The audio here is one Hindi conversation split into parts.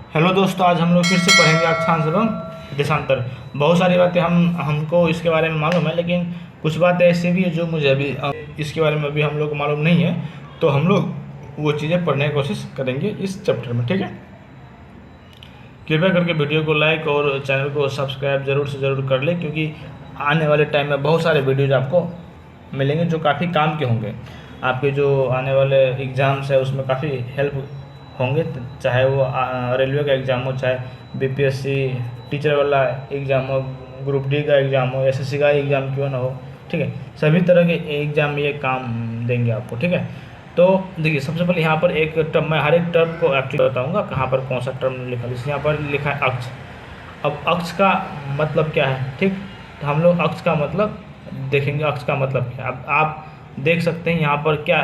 हेलो दोस्तों, आज हम लोग फिर से पढ़ेंगे अक्षांश एवं देशांतर। बहुत सारी बातें हमको इसके बारे में मालूम है, लेकिन कुछ बातें ऐसी भी है जो मुझे अभी इसके बारे में अभी हम लोग को मालूम नहीं है। तो हम लोग वो चीज़ें पढ़ने की कोशिश करेंगे इस चैप्टर में, ठीक है। कृपया करके वीडियो को लाइक और चैनल को सब्सक्राइब ज़रूर से ज़रूर कर लें, क्योंकि आने वाले टाइम में बहुत सारे वीडियोज आपको मिलेंगे जो काफ़ी काम के होंगे। आपके जो आने वाले एग्ज़ाम्स है उसमें काफ़ी हेल्प होंगे, चाहे वो रेलवे का एग्ज़ाम हो, चाहे बीपीएससी टीचर वाला एग्ज़ाम हो, ग्रुप डी का एग्ज़ाम हो, एसएससी का एग्ज़ाम क्यों ना हो, ठीक है। सभी तरह के एग्ज़ाम में ये काम देंगे आपको, ठीक है। तो देखिए, सबसे पहले यहाँ पर एक टर्म, मैं हर एक टर्म को एक्चुअली बताऊँगा कहाँ पर कौन सा टर्म लिखा है। जैसे यहाँ पर लिखा है अक्ष। अब अक्ष का मतलब क्या है, ठीक। तो हम लोग अक्ष का मतलब देखेंगे, अक्ष का मतलब क्या है। अब आप देख सकते हैं यहाँ पर क्या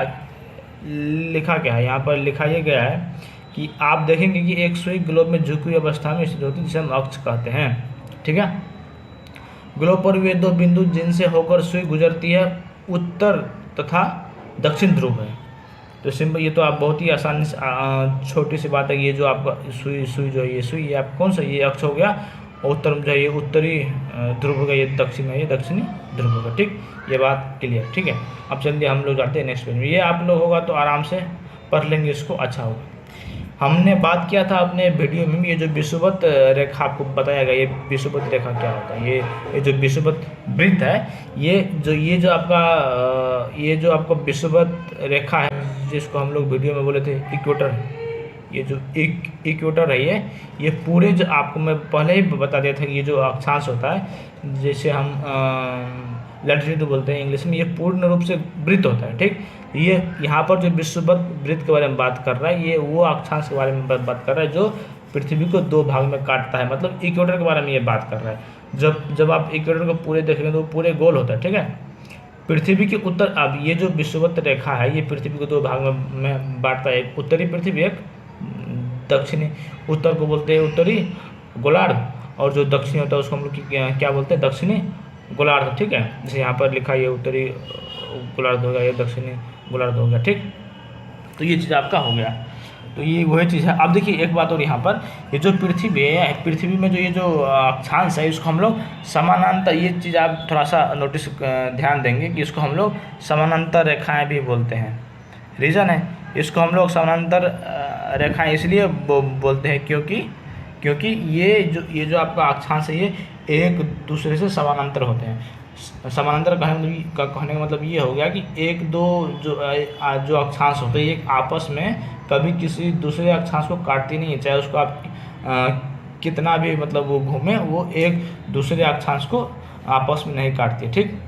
लिखा, क्या है यहाँ पर लिखा ये गया है कि आप देखेंगे कि एक सुई ग्लोब में झुकी हुई अवस्था में स्थित होती है, जिसे हम अक्ष कहते हैं, ठीक है। ग्लोब पर वे दो बिंदु जिनसे होकर सुई गुजरती है उत्तर तथा दक्षिण ध्रुव है। तो सिंपल, ये तो आप बहुत ही आसानी से छोटी सी बात है। ये जो आपका सुई जो है, ये सुई, ये आप कौन सा, ये अक्ष हो गया, और उत्तर जो है ये उत्तरी ध्रुव होगा, ये दक्षिण है, ये दक्षिणी ध्रुव होगा, ठीक। ये बात क्लियर, ठीक है। अब चलिए हम लोग जाते हैं नेक्स्ट पेज में। ये आप लोग होगा तो आराम से पढ़ लेंगे इसको, अच्छा होगा। हमने बात किया था अपने वीडियो में, ये जो विषुवत रेखा आपको बताया गया, ये विषुवत रेखा क्या होता है। ये जो विषुवत वृत्त है, ये जो आपका विषुवत रेखा है, जिसको हम लोग वीडियो में बोले थे इक्वेटर, ये जो इक्वेटर है, ये पूरे, जो आपको मैं पहले ही बता दिया था कि ये जो अक्षांश होता है, जैसे हम लैटिट्यूड बोलते हैं इंग्लिश में, ये पूर्ण रूप से वृत्त होता है, ठीक। ये यहाँ पर जो विषुवत वृत्त के बारे में बात कर रहा है, ये वो अक्षांश के बारे में बात कर रहा है जो पृथ्वी को दो भाग में काटता है, मतलब इक्वेटर के बारे में ये बात कर रहा है। जब आप इक्वेटर को पूरे देखेंगे तो वो पूरे गोल होता है, ठीक है। पृथ्वी के उत्तर, अब ये जो विषुवत रेखा है, ये पृथ्वी को दो भाग में बांटता है, एक उत्तरी पृथ्वी, एक दक्षिणी। उत्तर को बोलते हैं उत्तरी गोलार्ध, और जो दक्षिणी होता है उसको हम लोग क्या बोलते हैं, दक्षिणी गोलार्ध, ठीक है। जैसे यहाँ पर लिखा है, ये उत्तरी गोलार्ध हो गया, ये दक्षिणी गोलार्ध हो गया, ठीक। तो ये चीज़ आपका हो गया, तो ये वही चीज़ है। अब देखिए एक बात और, यहाँ पर ये जो पृथ्वी है, पृथ्वी में जो ये जो अक्षांश है, इसको हम लोग समानांतर, ये चीज़ आप थोड़ा सा नोटिस ध्यान देंगे कि इसको हम लोग समानांतर रेखाएं भी बोलते हैं। रीज़न है, इसको हम लोग समानांतर रेखाएं इसलिए बोलते हैं क्योंकि ये जो आपका अक्षांश है, ये एक दूसरे से समानांतर होते हैं। समानांतर कहने का मतलब ये हो गया कि एक दो जो अक्षांश होते हैं, ये आपस में कभी किसी दूसरे अक्षांश को काटती नहीं है, चाहे उसको आप कितना भी मतलब वो घूमे, वो एक दूसरे अक्षांश को आपस में नहीं काटती, ठीक।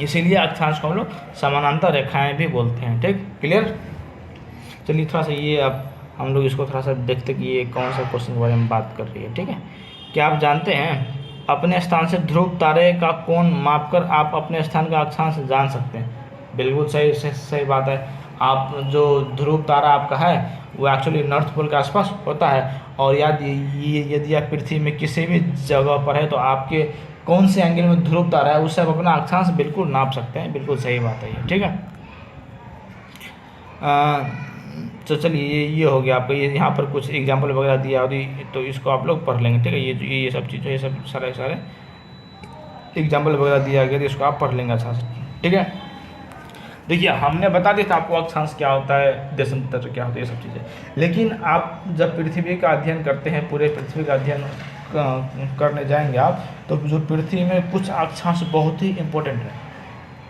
इसीलिए अक्षांश को हम लोग समानांतर रेखाएं भी बोलते हैं, ठीक। क्लियर। चलिए थोड़ा सा ये अब हम लोग इसको थोड़ा सा देखते कि ये कौन सा क्वेश्चन के बारे में बात कर रही है, ठीक है। क्या आप जानते हैं, अपने स्थान से ध्रुव तारे का कोण मापकर आप अपने स्थान का अक्षांश जान सकते हैं। बिल्कुल सही बात है। आप जो ध्रुव तारा आपका है, वो एक्चुअली नॉर्थ पोल के आसपास होता है, और यदि आप पृथ्वी में किसी भी जगह पर है तो आपके कौन से एंगल में ध्रुव तारा है, उससे आप अपना अक्षांश बिल्कुल नाप सकते हैं। बिल्कुल सही बात है ये, ठीक है। तो चलिए ये हो गया आपका, ये यहाँ पर कुछ एग्जाम्पल वगैरह दिया, और तो इसको आप लोग पढ़ लेंगे, ठीक है। ये सब चीज़ें, ये सब सारे एग्जाम्पल वगैरह दिया गया, तो इसको आप पढ़ लेंगे अच्छा से, ठीक है। देखिए, हमने बता दिया था आपको अक्षांश क्या होता है, देशांतर क्या होता है, ये सब चीज़ें। लेकिन आप जब पृथ्वी का अध्ययन करते हैं, पूरे पृथ्वी का अध्ययन करने जाएंगे आप, तो जो पृथ्वी में कुछ अक्षांश बहुत ही इम्पोर्टेंट है,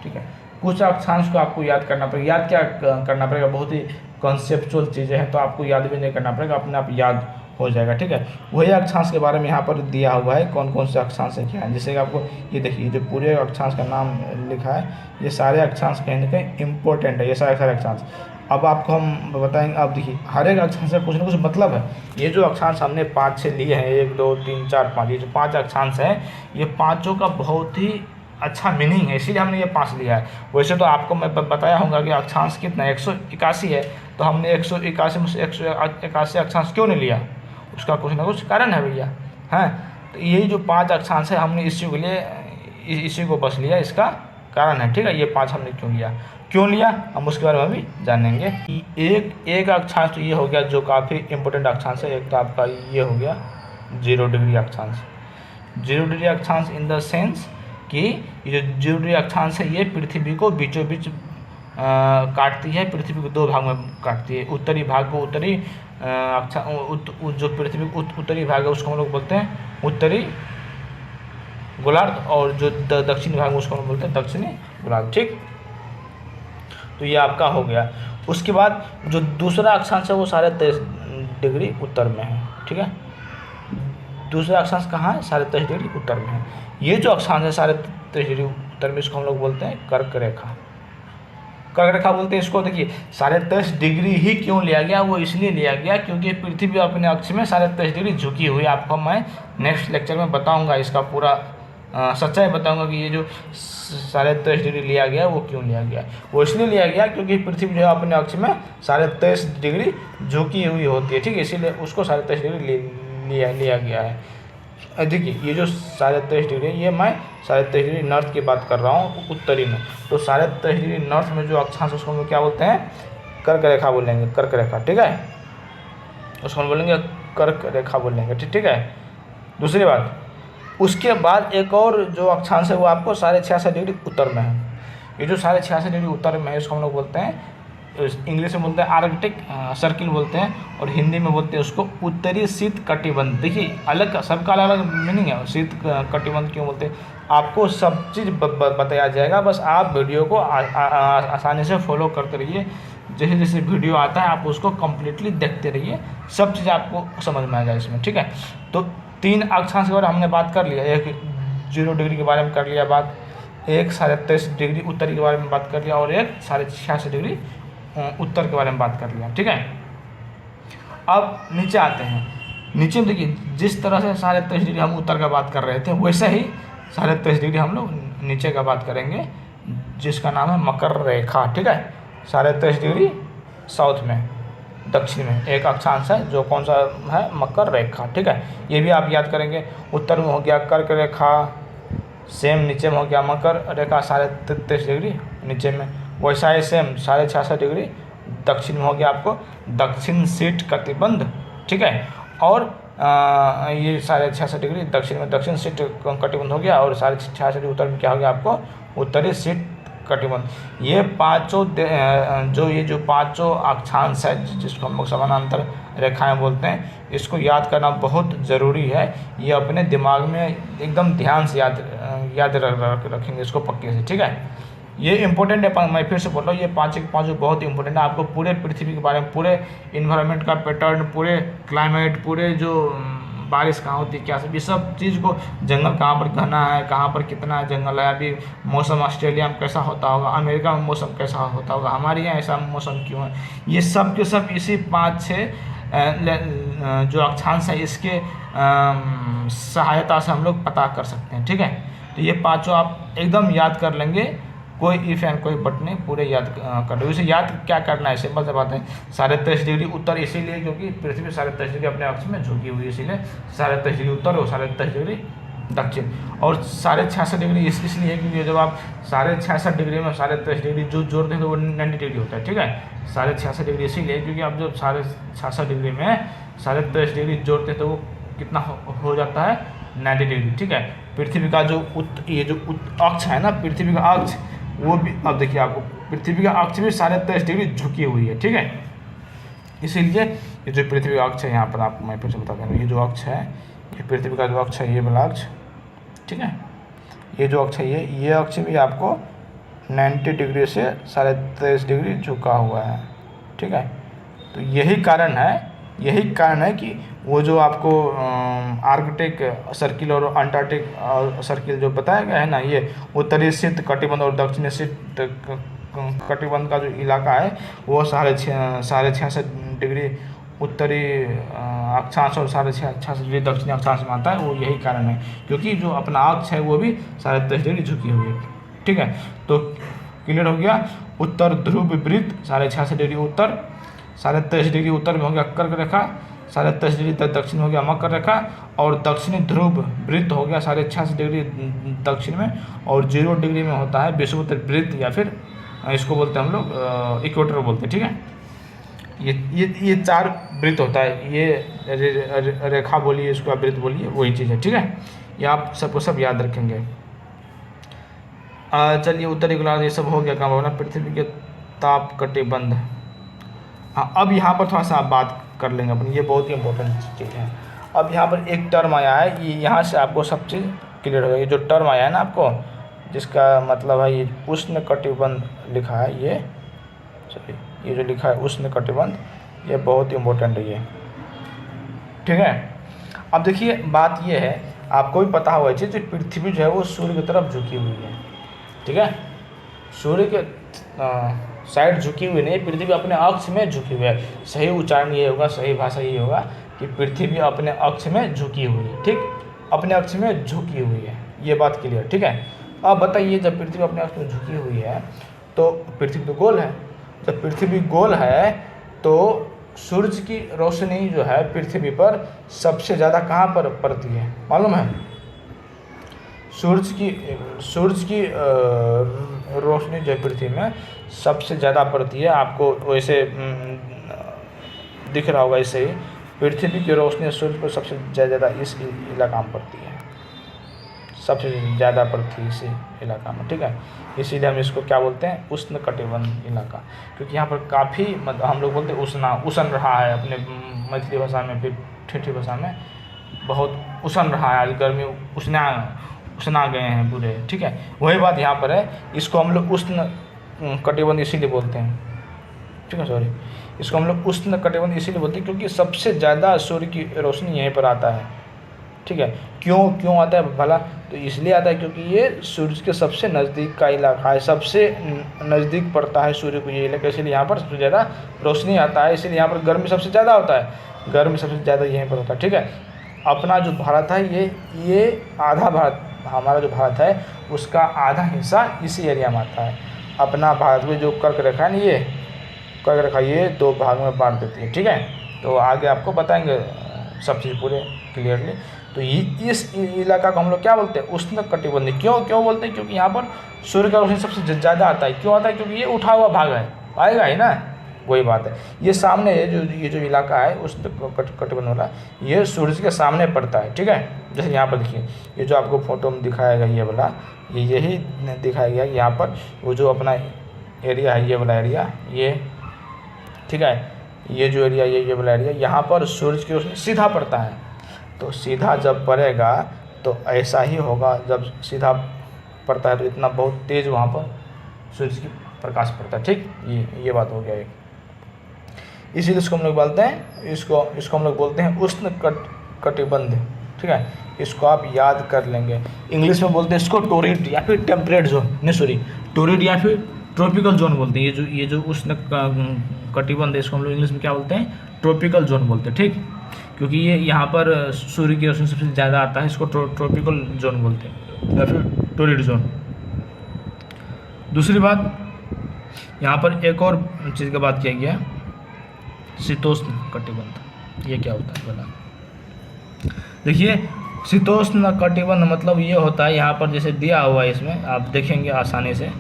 ठीक है। कुछ अक्षांश को आपको याद करना पड़ेगा। याद क्या करना पड़ेगा, बहुत ही कॉन्सेप्चुअल चीज़ें हैं, तो आपको याद भी नहीं करना पड़ेगा, अपने आप याद हो जाएगा, ठीक है। वही अक्षांश के बारे में यहाँ पर दिया हुआ है, कौन कौन से अक्षांश है क्या है। जैसे कि आपको ये देखिए, जो पूरे अक्षांश का नाम लिखा है, ये सारे अक्षांश कहीं ना कहीं इम्पोर्टेंट है, ये सारे अक्षांश। अब आपको हम बताएंगे। अब देखिए, हर एक अक्षांश का कुछ ना कुछ मतलब है। ये जो अक्षांश हमने 5-6 लिए हैं, 1 2 3 4 5, ये जो 5 अक्षांश हैं, ये पाँचों का बहुत ही अच्छा मीनिंग है, इसीलिए हमने ये 5 लिया है। वैसे तो आपको मैं बताया होगा कि अक्षांश कितना 181 है, तो हमने 181 में से 181 अक्षांश क्यों नहीं लिया, उसका कुछ ना कुछ कारण है भैया, हैं। तो यही जो 5 अक्षांश है, हमने इसी के लिए इसी को बस लिया, इसका कारण है, ठीक है। ये 5 हमने क्यों लिया हम उसके बारे में अभी जानेंगे। एक अक्षांश तो ये हो गया जो काफ़ी इंपॉर्टेंट अक्षांश है। एक तो आपका ये हो गया 0 डिग्री अक्षांश। 0 डिग्री अक्षांश इन द सेंस कि ये जो 0 डिग्री अक्षांश है ये पृथ्वी को बीचों बीच काटती है, पृथ्वी को 2 भाग में काटती है। उत्तरी भाग को उत्तरी जो पृथ्वी उत्तरी भाग है उसको हम लोग बोलते हैं उत्तरी गोलार्ध, और जो दक्षिणी भाग में उसको हम बोलते हैं दक्षिणी गोलार्ध, ठीक। तो ये आपका हो गया। उसके बाद जो दूसरा अक्षांश है वो 23.5 डिग्री उत्तर में है, ठीक है। दूसरा अक्षांश कहाँ है? 23.5 डिग्री उत्तर में है। ये जो अक्षांश है 23.5 डिग्री उत्तर में, इसको हम लोग बोलते हैं कर्क रेखा। कर्क रेखा बोलते हैं इसको। देखिए 23.5 डिग्री ही क्यों लिया गया, वो इसलिए लिया गया क्योंकि पृथ्वी अपने अक्ष में 23.5 डिग्री झुकी हुई। आपको मैं नेक्स्ट लेक्चर में बताऊंगा, इसका पूरा सच्चाई बताऊंगा कि ये जो 23.5 डिग्री लिया गया वो क्यों लिया गया। वो इसलिए लिया गया क्योंकि पृथ्वी जो है अपने अक्ष में 23.5 डिग्री झुकी हुई होती है, ठीक है। इसीलिए उसको 23.5 डिग्री लिया गया है। देखिए ये जो 23.5 डिग्री, ये मैं 23.5 डिग्री नॉर्थ की बात कर रहा हूँ, उत्तरी में। तो 23.5 डिग्री नॉर्थ में जो अक्षांश उसको हम क्या बोलते हैं? कर्क रेखा बोलेंगे, कर्क रेखा, ठीक है। उसको हम बोलेंगे कर्क रेखा बोलेंगे, ठीक है। दूसरी बात, उसके बाद एक और जो अक्षांश है वो आपको 66.5 डिग्री उत्तर में है। ये जो 66.5 डिग्री उत्तर में है इसको हम लोग बोलते हैं, इंग्लिश में बोलते हैं आर्कटिक सर्किल बोलते हैं, और हिंदी में बोलते हैं उसको उत्तरी शीत कटिबंध। देखिए अलग, सबका अलग अलग मीनिंग है। शीत कटिबंध क्यों बोलते हैं आपको सब चीज़ बताया जाएगा, बस आप वीडियो को आसानी से फॉलो करते रहिए। जैसे जैसे वीडियो आता है आप उसको कम्प्लीटली देखते रहिए, सब चीज़ आपको समझ में आ जाए इसमें, ठीक है। तो 3 अक्षांश के बारे में हमने बात कर लिया। एक 0 डिग्री के बारे में कर लिया बात, एक 23.5 डिग्री उत्तरी के बारे में बात कर लिया, और एक 66.5 डिग्री उत्तर के बारे में बात कर लिया, ठीक है। अब नीचे आते हैं। नीचे में देखिए जिस तरह से 23.5 डिग्री हम उत्तर का बात कर रहे थे, वैसे ही 23.5 डिग्री हम लोग नीचे का बात करेंगे, जिसका नाम है मकर रेखा, ठीक है। 23.5 डिग्री साउथ में, दक्षिण में एक अक्षांश है जो कौन सा है? मकर रेखा, ठीक है। ये भी आप याद करेंगे। उत्तर में हो गया कर्क रेखा, सेम नीचे में हो गया मकर रेखा 23.5 डिग्री नीचे में, वैसा ही सेम 66.5 डिग्री दक्षिण में हो गया आपको दक्षिण शीत कटिबंध, ठीक है। और ये 66.5 डिग्री दक्षिण में दक्षिण शीत कटिबंध हो गया, और 66.5 डिग्री उत्तर में क्या हो गया आपको? उत्तरी शीत कटिबंध। ये पांचों जो पांचों अक्षांश है जिसको हम लोग समानांतर रेखाएं बोलते हैं, इसको याद करना बहुत ज़रूरी है। ये अपने दिमाग में एकदम ध्यान से याद रखेंगे इसको पक्के से, ठीक है। ये इंपॉर्टेंट है, मैं फिर से बोल रहा हूँ, ये पाँचों बहुत इंपॉर्टेंट है। आपको पूरे पृथ्वी के बारे में, पूरे इन्वायरमेंट का पैटर्न, पूरे क्लाइमेट, पूरे जो बारिश कहाँ होती है, क्या सब, ये सब चीज़ को, जंगल कहाँ पर घना है, कहाँ पर कितना जंगल है, अभी मौसम ऑस्ट्रेलिया में कैसा होता होगा, अमेरिका में मौसम कैसा होता होगा, हमारे यहाँ ऐसा मौसम क्यों है, ये सब के सब इसी 5-6 जो अक्षांश है इसके सहायता से हम लोग पता कर सकते हैं, ठीक है। तो ये पाँचों आप एकदम याद कर लेंगे, कोई इफ एंड कोई बट नहीं, पूरे याद कर लो। इसे याद क्या करना है, सिंपल सी बात है। 23.5 डिग्री उत्तर इसीलिए क्योंकि पृथ्वी 23.5 डिग्री अपने अक्ष में झुकी हुई, इसीलिए 23.5 डिग्री उत्तर और 23.5 डिग्री दक्षिण, और 66.5 डिग्री इसलिए क्योंकि जब आप 66.5 डिग्री में 23.5 डिग्री जो जोड़ते हैं तो वो 90 डिग्री होता है, ठीक है। 66.5 डिग्री इसीलिए क्योंकि आप जब 66.5 डिग्री में 23.5 डिग्री जोड़ते हैं तो वो कितना हो जाता है? 90 डिग्री, ठीक है। पृथ्वी का जो ये जो अक्ष है ना, पृथ्वी का अक्ष, वो भी अब देखिए आपको पृथ्वी का अक्ष भी 23.5 डिग्री झुकी हुई है, ठीक है। इसीलिए ये जो पृथ्वी का अक्ष है, यहाँ पर आपको मैं फिर से बता दूँ, ये जो अक्ष है, ये पृथ्वी का जो अक्ष है, ये वाला अक्ष, ठीक है। ये जो अक्ष है, ये अक्ष भी आपको 90 डिग्री से 23.5 डिग्री झुका हुआ है, ठीक है। तो यही कारण है कि वो जो आपको आर्कटिक सर्किल और अंटार्कटिक सर्किल जो बताया गया है ना, ये उत्तरी शीत कटिबंध और दक्षिणी शीत कटिबंध का जो इलाका है वो 66.5 डिग्री उत्तरी अक्षांश और 66.5 डिग्री दक्षिणी अक्षांश में आता है। वो यही कारण है क्योंकि जो अपना अक्ष है वो भी 23.5 डिग्री झुकी हुई है, ठीक है। तो क्लियर हो गया। उत्तर ध्रुव विपरीत 66.5 डिग्री उत्तर, 23.5 डिग्री उत्तर में हो गया कर्क रेखा, 23.5 तक दक्षिण हो गया मकर रेखा, और दक्षिणी ध्रुव वृत्त हो गया 86.5 डिग्री दक्षिण में, और 0 डिग्री में होता है विषुवत वृत्त, या फिर इसको बोलते हैं हम लोग इक्वेटर बोलते हैं। ठीक है, ये 4 वृत्त होता है, ये रेखा बोलिए, इसको आप वृत्त बोलिए, वही चीज़ है। ठीक है, ये आप सबको सब याद रखेंगे। चलिए, उत्तरी गोलार्ध ये सब हो गया काम होना। पृथ्वी के ताप कटिबंध, हाँ अब यहाँ पर थोड़ा सा आप बात कर लेंगे अपन, ये बहुत ही इंपॉर्टेंट चीज़ है। अब यहाँ पर एक टर्म आया है, ये यहाँ से आपको सब चीज़ क्लियर हो गई। जो टर्म आया है ना आपको, जिसका मतलब है ये उष्ण कटिबंध लिखा है, ये जो लिखा है उष्ण कटिबंध, ये बहुत ही इम्पोर्टेंट है ये। ठीक है, अब देखिए बात ये है, आपको भी पता होगा चीज़, पृथ्वी जो है वो सूर्य की तरफ झुकी हुई है। ठीक है, सूर्य के साइड झुकी हुई नहीं, पृथ्वी अपने अक्ष में झुकी हुई है। सही उच्चारण ये होगा, सही भाषा ये होगा कि पृथ्वी अपने अक्ष में झुकी हुई है। ठीक, अपने अक्ष में झुकी हुई है, ये बात क्लियर। ठीक है, अब बताइए, जब पृथ्वी अपने अक्ष में झुकी हुई है तो पृथ्वी तो गोल है। जब पृथ्वी गोल है तो सूरज की रोशनी जो है पृथ्वी पर सबसे ज़्यादा कहाँ पर पड़ती है मालूम है? सूरज की रोशनी जो है पृथ्वी में सबसे ज़्यादा पड़ती है। आपको वैसे दिख रहा होगा, इससे ही पृथ्वी की रोशनी सूरज पर सबसे ज़्यादा इस इलाका में पड़ती है, सबसे ज़्यादा पड़ती है इसी इलाका में। ठीक है, इसीलिए हम इसको क्या बोलते हैं, उष्ण कटिबंध इलाका, क्योंकि यहाँ पर काफ़ी मतलब हम लोग बोलते हैं उष्ण रहा है अपने मैथिली भाषा में, फिर ठेठी भाषा में बहुत उष्ण रहा है, आज गर्मी उष्णा गए हैं पूरे। ठीक है, वही बात यहाँ पर है, इसको हम लोग उष्ण कटिबंध इसीलिए बोलते हैं। ठीक है, सॉरी, इसको हम लोग उष्ण कटिबंध इसीलिए बोलते हैं क्योंकि सबसे ज़्यादा सूर्य की रोशनी यहीं पर आता है। ठीक है, क्यों आता है भला? तो इसलिए आता है क्योंकि ये सूर्य के सबसे नज़दीक का इलाका है, सबसे नज़दीक पड़ता है सूर्य को ये इलाका, इसलिए यहाँ पर सबसे ज़्यादा रोशनी आता है, इसलिए यहाँ पर गर्मी सबसे ज़्यादा होता है, गर्मी सबसे ज़्यादा यहीं पर होता है। ठीक है, अपना जो भारत है ये आधा भारत, हमारा जो भारत है उसका आधा हिस्सा इसी एरिया में आता है। अपना भारत में जो कर्क रेखा है ना, ये कर्क रेखा ये 2 भाग में बांट देती है। ठीक है, तो आगे आपको बताएंगे सब चीज़ पूरे क्लियरली। तो इस इलाका को हम लोग क्या बोलते हैं, उष्ण कटिबंधी। क्यों बोलते हैं? क्योंकि यहाँ पर सूर्य का रोशनी सबसे ज़्यादा आता है। क्यों आता है? क्योंकि ये उठा हुआ भाग है, आएगा ही ना, वही बात है। ये सामने ये जो इलाका है उष्ण कटिबंध वाला, ये सूर्य के सामने पड़ता है। ठीक है, जैसे यहाँ पर देखिए, ये जो आपको फोटो में दिखाया गया ये वाला, यही दिखाया गया यहाँ पर, वो जो अपना एरिया है, ये वाला एरिया, ये ठीक है, ये जो एरिया ये वाला एरिया, यहाँ पर सूर्य की रोशनी सीधा पड़ता है। तो सीधा जब पड़ेगा तो ऐसा ही होगा, जब सीधा पड़ता है तो इतना बहुत तेज़ वहाँ पर सूर्य की प्रकाश पड़ता है। ठीक, ये बात हो गया एक, इसीलिए इसको हम लोग बोलते हैं, इसको हम लोग बोलते हैं उष्ण कटिबंध। ठीक है, इसको आप याद कर लेंगे। इंग्लिश में बोलते हैं इसको टोरिड या फिर टेम्परेट जोन, नहीं सॉरी, टोरिड या फिर ट्रॉपिकल जोन बोलते हैं। ये जो उष्ण कटिबंध है, इसको हम लोग इंग्लिश में क्या बोलते हैं, ट्रॉपिकल जोन बोलते हैं। ठीक, क्योंकि ये यहाँ पर सूर्य की रोशनी सबसे ज़्यादा आता है, इसको ट्रॉपिकल जोन बोलते हैं या फिर टोरिड जोन। दूसरी बात, यहाँ पर एक और चीज़ का बात किया गया है, शीतोष्ण कटिबंध। ये क्या होता है बोला? देखिए, शीतोष्ण कटिबंध मतलब ये होता है, यहाँ पर जैसे दिया हुआ है, इसमें आप देखेंगे आसानी से,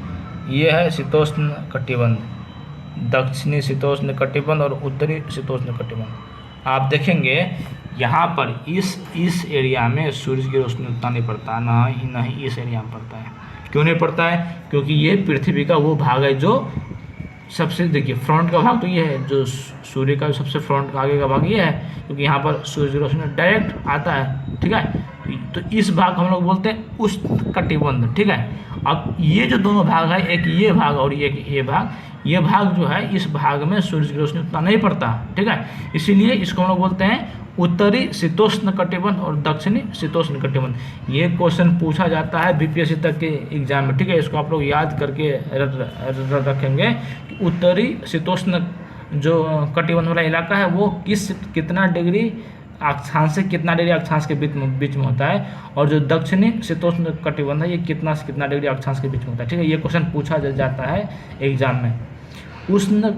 ये है शीतोष्ण कटिबंध, दक्षिणी शीतोष्ण कटिबंध और उत्तरी शीतोष्ण कटिबंध। आप देखेंगे यहाँ पर इस एरिया में सूर्य की रोशनी उतना नहीं पड़ता, ना ही इस एरिया में पड़ता है। क्यों नहीं पड़ता है? क्योंकि ये पृथ्वी का वो भाग है जो सबसे, देखिए फ्रंट का भाग तो ये है, जो सूर्य का सबसे फ्रंट का आगे का भाग ये है, क्योंकि यहाँ पर सूर्य की रोशनी डायरेक्ट आता है। ठीक है, तो इस भाग हम लोग बोलते हैं उष्ण कटिबंध। ठीक है, अब ये जो दोनों भाग है, एक ये भाग और एक ये भाग जो है, इस भाग में सूर्य की रोशनी उतना नहीं पड़ता। ठीक है, इसीलिए इसको हम लोग बोलते हैं उत्तरी शीतोष्ण कटिबंध और दक्षिणी शीतोष्ण कटिबंध। ये क्वेश्चन पूछा जाता है बीपीएससी तक के एग्जाम में। ठीक है, इसको आप लोग याद करके रखेंगे कि उत्तरी शीतोष्ण जो कटिबंध वाला इलाका है वो कितना डिग्री अक्षांश से कितना डिग्री अक्षांश के बीच में होता है, और जो दक्षिणी शीतोष्ण कटिबंध है ये कितना से कितना डिग्री अक्षांश के बीच में होता है। ठीक है, ये क्वेश्चन पूछा जाता है एग्जाम में। उष्ण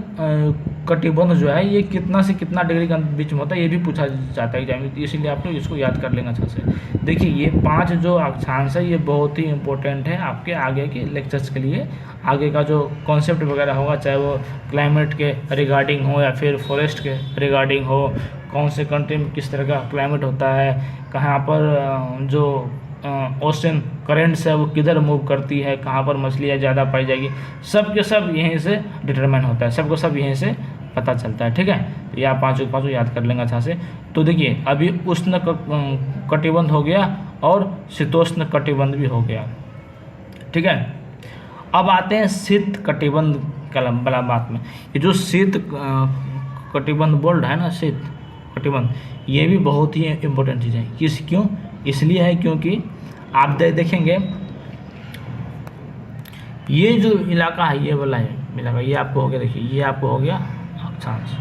कटिबंध जो है ये कितना से कितना डिग्री के बीच में होता है, ये भी पूछा जाता है एग्जाम में, तो इसीलिए आप लोग इसको याद कर लेंगे अच्छा से। देखिए ये 5 जो अक्षांश है ये बहुत ही इंपॉर्टेंट है आपके आगे के लेक्चर्स के लिए। आगे का जो कॉन्सेप्ट वगैरह होगा, चाहे वो क्लाइमेट के रिगार्डिंग हो या फिर फॉरेस्ट के रिगार्डिंग हो, कौन से कंट्री में किस तरह का क्लाइमेट होता है, कहाँ पर जो ओशन करेंट्स है वो किधर मूव करती है, कहाँ पर मछलियाँ ज़्यादा पाई जाएगी, सब के सब यहीं से डिटरमाइन होता है, सबको सब यहीं से पता चलता है। ठीक है, तो ये आप पाँचों याद कर लेंगे अच्छा से। तो देखिए अभी उष्ण कटिबंध हो गया और शीतोष्ण कटिबंध भी हो गया। ठीक है, अब आते हैं शीत कटिबंध वाला बात में। ये जो शीत कटिबंध बोल रहा है ना, शीत कटिबंध, ये भी बहुत ही इम्पोर्टेंट चीज़ है। क्यों? इसलिए है क्योंकि आप देखेंगे ये जो इलाका है, ये वाला है इलाका, ये आपको हो गया, देखिए ये आपको हो गया अक्षांश,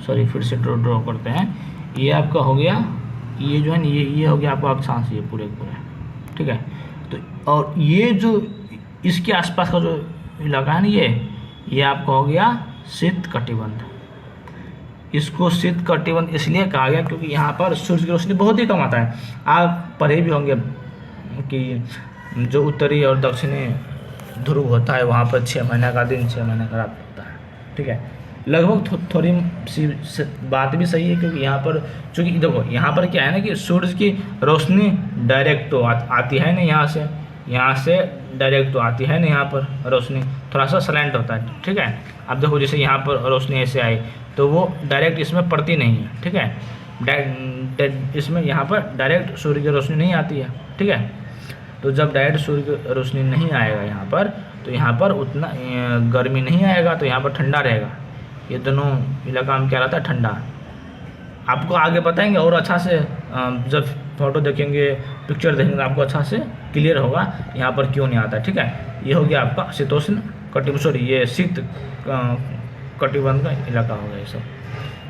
सॉरी फिर से ड्रॉ करते हैं, ये आपका हो गया, ये जो है ना ये हो गया आपका अक्षांश, ये पूरे पूरे। ठीक है, तो और ये जो इसके आसपास का जो इलाका है ना, ये आपका हो गया शीत कटिबंध। इसको शीत कटिबंध इसलिए कहा गया क्योंकि यहाँ पर सूर्य की रोशनी बहुत ही कम आता है। आप पढ़े भी होंगे कि जो उत्तरी और दक्षिणी ध्रुव होता है वहाँ पर 6 महीने का दिन 6 महीने का रात होता है। ठीक है, लगभग थोड़ी सी बात भी सही है, क्योंकि यहाँ पर चूँकि देखो यहाँ पर क्या है ना कि सूर्य की रोशनी डायरेक्ट तो आती है ना, यहाँ से डायरेक्ट तो आती है ना, यहाँ पर रोशनी थोड़ा सा सलेंट होता है। ठीक है, अब देखो जैसे यहाँ पर रोशनी ऐसे आई तो वो डायरेक्ट इसमें पड़ती नहीं है। ठीक है, इसमें यहाँ पर डायरेक्ट सूर्य की रोशनी नहीं आती है। ठीक है, तो जब डायरेक्ट सूर्य की रोशनी नहीं आएगा यहाँ पर, तो यहाँ पर उतना गर्मी नहीं आएगा, तो यहाँ पर ठंडा रहेगा। ये दोनों इलाका में क्या रहता है, ठंडा। आपको आगे बताएंगे और अच्छा से, जब फोटो देखेंगे पिक्चर देखेंगे तो आपको अच्छा से क्लियर होगा यहाँ पर क्यों नहीं आता। ठीक है, ये हो गया आपका शीतोष्ण कटिबंध, सॉरी ये शीत कटिबंध का इलाका होगा। ये सब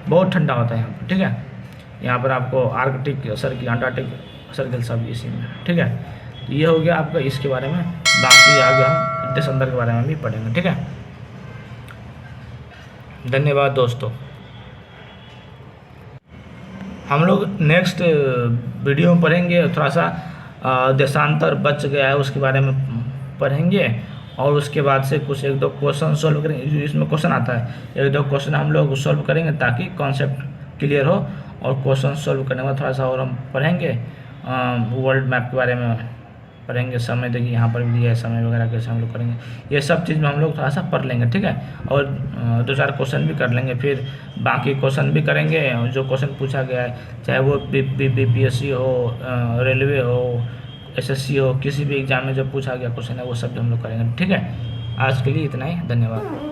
बहुत ठंडा होता है यहाँ पर। ठीक है, यहाँ पर आपको आर्कटिक सर्किल, अंटार्कटिक सर्किल सब इसी में। ठीक है, ये हो गया आपका इसके बारे में। बाकी आगे हम देशांतर के बारे में भी पढ़ेंगे। ठीक है, धन्यवाद दोस्तों। हम लोग नेक्स्ट वीडियो में पढ़ेंगे, थोड़ा सा देशांतर बच गया है उसके बारे में पढ़ेंगे, और उसके बाद से कुछ 1-2 क्वेश्चन सॉल्व करेंगे। इसमें क्वेश्चन आता है, 1-2 क्वेश्चन हम लोग सॉल्व करेंगे ताकि कॉन्सेप्ट क्लियर हो, और क्वेश्चन सॉल्व करने के बाद थोड़ा सा और हम पढ़ेंगे वर्ल्ड मैप के बारे में पढ़ेंगे। समय देखिए यहाँ पर भी दिया है, समय वगैरह कैसे हम लोग करेंगे, ये सब चीज़ में हम लोग थोड़ा सा पढ़ लेंगे। ठीक है, और 2-4 क्वेश्चन भी कर लेंगे, फिर बाकी क्वेश्चन भी करेंगे जो क्वेश्चन पूछा गया है, चाहे वो BPSC हो, रेलवे हो, SSC हो, किसी भी एग्जाम में जो पूछा गया क्वेश्चन है वो सब हम लोग करेंगे। ठीक है, आज के लिए इतना ही, धन्यवाद।